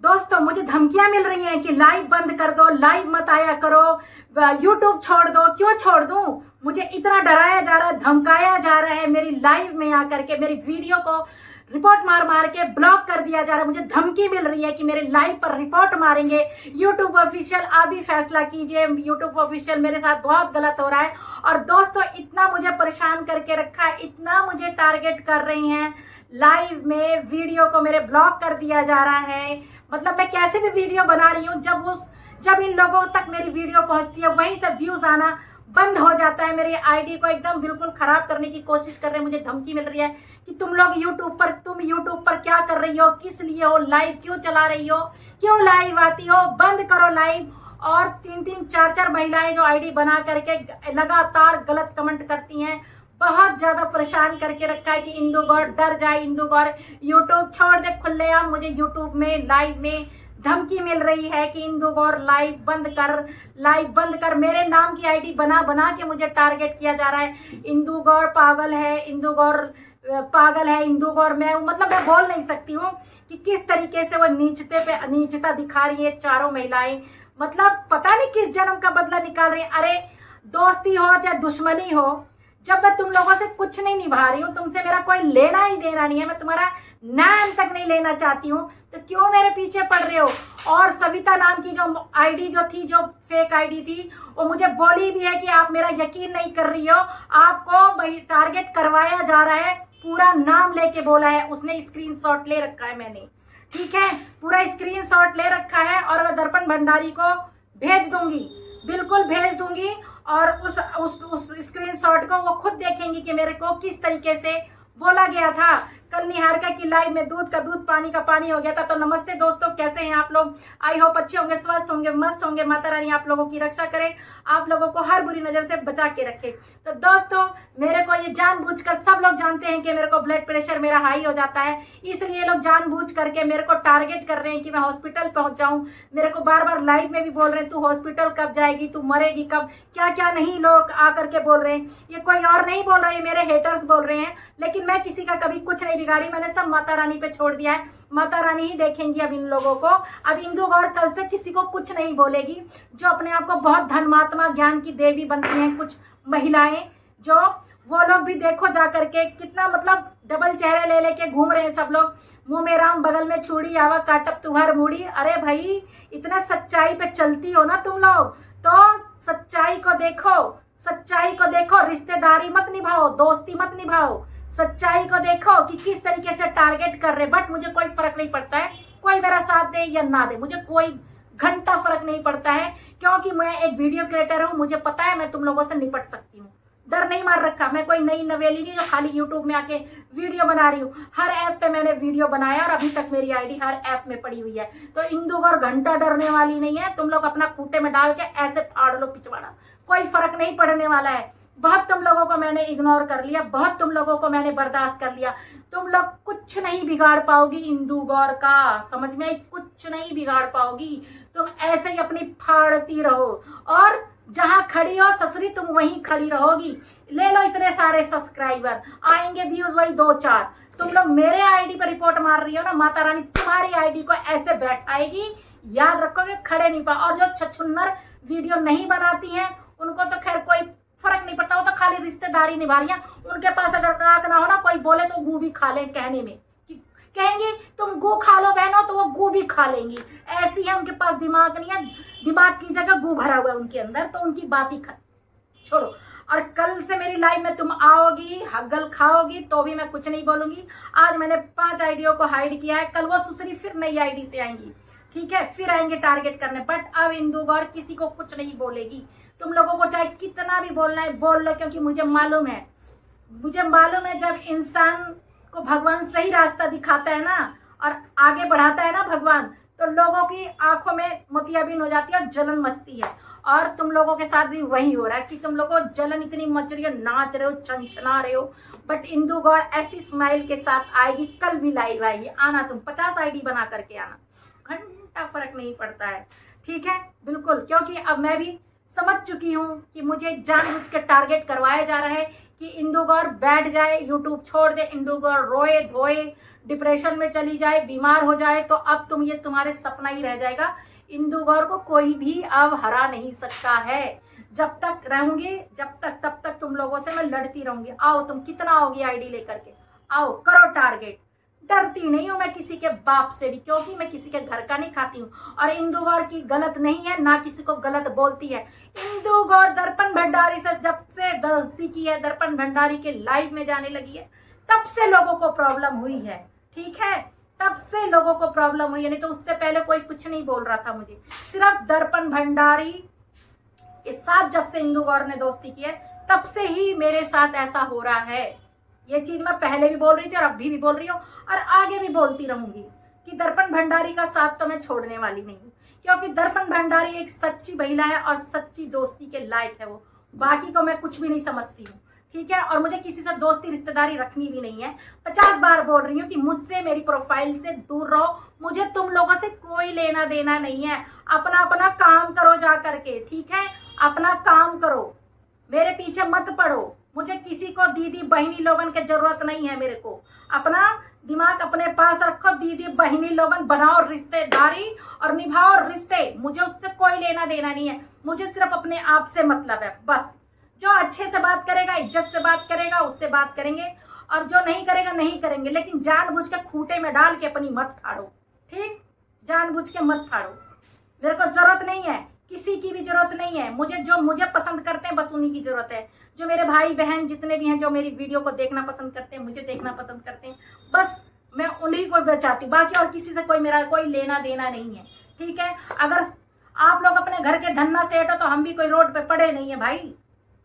दोस्तों मुझे धमकियां मिल रही हैं कि लाइव बंद कर दो, लाइव मत आया करो, यूट्यूब छोड़ दो। क्यों छोड़ दूं? मुझे इतना डराया जा रहा है, धमकाया जा रहा है, मेरी लाइव में आकर के मेरी वीडियो को रिपोर्ट मार मार के ब्लॉक कर दिया जा रहा है। मुझे धमकी मिल रही है कि मेरे लाइव पर रिपोर्ट मारेंगे। यूट्यूब ऑफिशियल आप भी फैसला कीजिए। यूट्यूब ऑफिशियल मेरे साथ बहुत गलत हो रहा है। और दोस्तों इतना मुझे परेशान करके रखा है, इतना मुझे टारगेट कर रही हैं, लाइव में वीडियो को मेरे ब्लॉक कर दिया जा रहा है। मतलब मैं कैसे भी वीडियो बना रही हूँ, जब इन लोगों तक मेरी वीडियो पहुंचती है वहीं से व्यूज आना बंद हो जाता है। मेरी आईडी को एकदम बिल्कुल खराब करने की कोशिश कर रहे हैं। मुझे धमकी मिल रही है कि तुम यूट्यूब पर क्या कर रही हो, किस लिए हो, लाइव क्यों चला रही हो, क्यों लाइव आती हो, बंद करो लाइव। और 3-3 4-4 महिलाएं जो आईडी बना करके लगातार गलत कमेंट करती हैं, बहुत ज्यादा परेशान करके रखा है कि इंदु गौर डर जाए, इंदु गौर यूट्यूब छोड़ दे खुलेआम। मुझे यूट्यूब में लाइव में धमकी मिल रही है कि इंदु गौर लाइव बंद कर। मेरे नाम की आईडी बना बना के मुझे टारगेट किया जा रहा है। इंदु गौर पागल है, इंदु गौर पागल है, इंदु गौर मैं मतलब मैं बोल नहीं सकती हूँ कि किस तरीके से वो नीचता दिखा रही है चारों महिलाएं। मतलब पता नहीं किस जन्म का बदला निकाल रही है। अरे दोस्ती हो चाहे दुश्मनी हो, जब मैं तुम लोगों से कुछ नहीं निभा रही हूँ, तुमसे मेरा कोई लेना ही देना नहीं है, मैं तुम्हारा नाम तक नहीं लेना चाहती हूँ, तो क्यों मेरे पीछे पड़ रहे हो? और सविता नाम की जो आईडी जो थी, जो फेक आईडी थी, वो मुझे बोली भी है कि आप मेरा यकीन नहीं कर रही हो, आपको टारगेट करवाया जा रहा है। पूरा नाम लेके बोला है उसने, स्क्रीनशॉट ले रखा है मैंने, ठीक है, पूरा स्क्रीनशॉट ले रखा है। और मैं दर्पण भंडारी को भेज दूंगी, बिल्कुल भेज दूंगी। और उस स्क्रीनशॉट को वो खुद देखेंगी कि मेरे को किस तरीके से बोला गया था। कल निहारिका की लाइव में दूध का दूध पानी का पानी हो गया था। तो नमस्ते दोस्तों, कैसे हैं आप लोग? आई होप अच्छे होंगे, स्वस्थ होंगे, मस्त होंगे। माता रानी आप लोगों की रक्षा करे, आप लोगों को हर बुरी नजर से बचा के रखे। तो दोस्तों मेरे को ये जानबूझकर, सब लोग जानते हैं कि मेरे को ब्लड प्रेशर मेरा हाई हो जाता है, इसलिए लोग जानबूझ करके मेरे को टारगेट कर रहे हैं कि मैं हॉस्पिटल पहुंच जाऊं। मेरे को बार बार लाइव में भी बोल रहे हैं तू हॉस्पिटल कब जाएगी, तू मरेगी कब, क्या क्या नहीं लोग आकर के बोल रहे हैं। ये कोई और नहीं बोल रहे हैं, मेरे हेटर्स बोल रहे हैं। लेकिन मैं किसी का कभी कुछ नहीं बिगाड़ी, मैंने सब माता रानी पे छोड़ दिया है। माता रानी ही देखेंगी अब इन लोगों को। अब इंदु गौर कल से किसी को कुछ नहीं बोलेगी। जो अपने आप को बहुत धर्मात्मा ज्ञान की देवी बनती हैं कुछ महिलाएं, जो वो लोग भी देखो जा करके कितना मतलब डबल चेहरे ले लेके घूम रहे हैं सब लोग। मुंह में राम बगल में चूड़ी, आवा काटप तुहर मूड़ी। अरे भाई इतना सच्चाई पे चलती हो ना तुम लोग, तो सच्चाई को देखो, सच्चाई को देखो। रिश्तेदारी मत निभाओ, दोस्ती मत निभाओ, सच्चाई को देखो कि किस तरीके से टारगेट कर रहे। बट मुझे कोई फर्क नहीं पड़ता है, कोई मेरा साथ दे या ना दे, मुझे कोई घंटा फर्क नहीं पड़ता है, क्योंकि मैं एक वीडियो क्रिएटर हूँ। मुझे पता है मैं तुम लोगों से निपट सकती हूँ, डर नहीं मार रखा। मैं कोई नई नवेली नहीं जो खाली यूट्यूब में आके वीडियो बना रही हूँ। हर ऐप पे मैंने वीडियो बनाया और अभी तक मेरी आईडी हर ऐप में पड़ी हुई है। तो इंदु गौर घंटा डरने वाली नहीं है। तुम लोग अपना खूंटे में डाल के ऐसे फाड़ लो पिछवाड़ा, कोई फर्क नहीं पड़ने वाला है। बहुत तुम लोगों को मैंने इग्नोर कर लिया, बहुत तुम लोगों को मैंने बर्दाश्त कर लिया। तुम लोग कुछ नहीं बिगाड़ पाओगी इंदु गौर का, समझ में? कुछ नहीं बिगाड़ पाओगी। तुम ऐसे ही अपनी फाड़ती रहो और जहां खड़ी हो ससुरी तुम वहीं खड़ी रहोगी। ले लो इतने सारे सब्सक्राइबर, आएंगे व्यूज वही 2-4। तुम लोग मेरे आईडी पर रिपोर्ट मार रही हो ना, माता रानी तुम्हारी आईडी को ऐसे बैठाएगी, याद रखोगे, खड़े नहीं पा। और जो छछुन्नर वीडियो नहीं बनाती हैं उनको तो खैर कोई फर्क नहीं पड़ता, वो तो खाली रिश्तेदारी निभा रही है। उनके पास अगर नाक ना हो ना, कोई बोले तो गू भी खा ले, कहने में कहेंगी तुम गू खा लो बहनों, तो वो गू भी खा लेंगी। ऐसी है, उनके पास दिमाग नहीं है, दिमाग की जगह गू भरा हुआ है उनके अंदर, तो उनकी बात ही छोड़ो। और कल से मेरी लाइव में तुम आओगी, हग्गल खाओगी, तो भी मैं कुछ नहीं बोलूंगी। आज मैंने 5 आईडियों को हाइड किया है, कल वो सुसरी फिर नई आईडी से आएंगी, ठीक है, फिर आएंगे टारगेट करने। बट अब इंदु गौर किसी को कुछ नहीं बोलेगी। तुम लोगों को चाहे कितना भी बोलना है बोल लो, क्योंकि मुझे मालूम है, जब इंसान को भगवान सही रास्ता दिखाता है ना और आगे बढ़ाता है ना भगवान, तो लोगों की आंखों में मोतियाबिंद हो जाती है और जलन मचती है। और तुम लोगों के साथ भी वही हो रहा है कि तुम लोगों को जलन इतनी मच रही हो, नाच रहे हो, छनछना रहे हो। बट इंदु गौर ऐसी स्माइल के साथ आएगी, कल भी लाइव आएगी। आना, तुम 50 आईडी बना करके आना, घंटा फर्क नहीं पड़ता है, ठीक है, बिल्कुल। क्योंकि अब मैं भी समझ चुकी हूँ कि मुझे जानबूझ के टारगेट करवाया जा रहा है कि इंदु गौर बैठ जाए, यूट्यूब छोड़ दे, इंदु गौर रोए धोए डिप्रेशन में चली जाए, बीमार हो जाए, तो अब तुम ये तुम्हारे सपना ही रह जाएगा। इंदु गौर को कोई भी अब हरा नहीं सकता है। जब तक रहूंगी, जब तक, तब तक तुम लोगों से मैं लड़ती रहूंगी। आओ, तुम कितना आओगी आईडी लेकर के, आओ करो टारगेट। डरती नहीं हूं मैं किसी के बाप से भी, क्योंकि मैं किसी के घर का नहीं खाती हूँ। और इंदु गौर की गलत नहीं है, ना किसी को गलत बोलती है। इंदु गौर दर्पण भंडारी से जब से दोस्ती की है, दर्पण भंडारी के लाइव में जाने लगी है, तब से लोगों को प्रॉब्लम हुई है। ठीक है, तब से लोगों को प्रॉब्लम हुई है, नहीं तो उससे पहले कोई कुछ नहीं बोल रहा था मुझे। सिर्फ दर्पण भंडारी के साथ जब से इंदु गौर ने दोस्ती की है, तब से ही मेरे साथ ऐसा हो रहा है। ये चीज मैं पहले भी बोल रही थी और अभी भी बोल रही हूँ और आगे भी बोलती रहूंगी कि दर्पण भंडारी का साथ तो मैं छोड़ने वाली नहीं हूँ, क्योंकि दर्पण भंडारी एक सच्ची महिला है और सच्ची दोस्ती के लायक है वो। बाकी को मैं कुछ भी नहीं समझती हूँ। ठीक है, और मुझे किसी से दोस्ती रिश्तेदारी रखनी भी नहीं है। 50 बार बोल रही हूँ कि मुझसे, मेरी प्रोफाइल से दूर रहो। मुझे तुम लोगों से कोई लेना देना नहीं है। अपना अपना काम करो जा करके। ठीक है, अपना काम करो, मेरे पीछे मत पड़ो। मुझे किसी को दीदी बहिनी लोगन की जरूरत नहीं है। मेरे को अपना दिमाग अपने पास रखो। दीदी बहिनी लोगन बनाओ रिश्तेदारी और निभाओ रिश्ते। मुझे उससे कोई लेना देना नहीं है। मुझे सिर्फ अपने आप से मतलब है बस। जो अच्छे से बात करेगा, इज्जत से बात करेगा, उससे बात करेंगे, और जो नहीं करेगा नहीं करेंगे। लेकिन जानबूझ के खूंटे में डाल के अपनी मत फाड़ो। ठीक, जानबूझ के मत फाड़ो। मेरे को जरूरत नहीं है, किसी की भी जरूरत नहीं है। मुझे जो मुझे पसंद करते हैं बस उन्हीं की जरूरत है। जो मेरे भाई बहन जितने भी हैं, जो मेरी वीडियो को देखना पसंद करते हैं, मुझे देखना पसंद करते हैं, बस मैं उन्हीं को बचाती हूँ। बाकी और किसी से कोई मेरा कोई लेना देना नहीं है। ठीक है, अगर आप लोग अपने घर के धन्ना सेठ हो तो हम भी कोई रोड पे पड़े नहीं है भाई।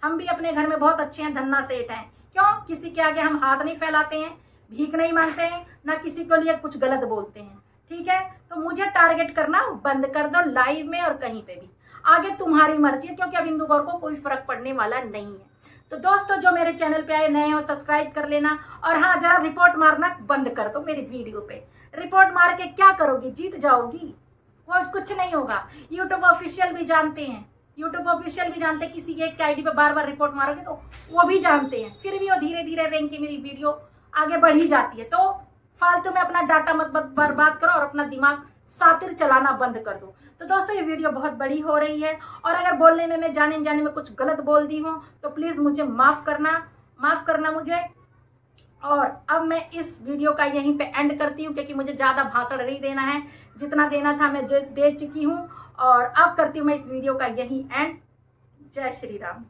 हम भी अपने घर में बहुत अच्छे हैं, धन्ना सेठ हैं। क्यों? किसी के आगे हम हाथ नहीं फैलाते हैं, भीख नहीं मांगते हैं, ना किसी को लिए कुछ गलत बोलते हैं। ठीक है, तो मुझे टारगेट करना बंद कर दो लाइव में और कहीं पे भी। आगे तुम्हारी मर्जी है, क्योंकि अब इंदु गौर को कोई फर्क पड़ने वाला नहीं है। तो दोस्तों, जो मेरे चैनल पे आए नए हो, सब्सक्राइब कर लेना। और हाँ, जरा रिपोर्ट मारना बंद कर दो मेरी वीडियो पे। रिपोर्ट मार के क्या करोगी? जीत जाओगी? वो कुछ नहीं होगा। यूट्यूब ऑफिशियल भी जानते हैं, यूट्यूब ऑफिशियल भी जानते हैं, किसी एक आईडी पे बार बार रिपोर्ट मारोगे तो वो भी जानते हैं। फिर भी वो धीरे धीरे रैंक की मेरी वीडियो आगे बढ़ ही जाती है। तो फालतू में अपना डाटा मत बर्बाद करो और अपना दिमाग सातिर चलाना बंद कर दो। तो दोस्तों, ये वीडियो बहुत बड़ी हो रही है, और अगर बोलने में मैं जाने में कुछ गलत बोल दी हूँ तो प्लीज मुझे माफ करना मुझे। और अब मैं इस वीडियो का यहीं पे एंड करती हूँ, क्योंकि मुझे ज़्यादा भाषण नहीं देना है। जितना देना था मैं दे चुकी हूँ, और अब करती हूँ मैं इस वीडियो का यहीं एंड। जय श्री राम।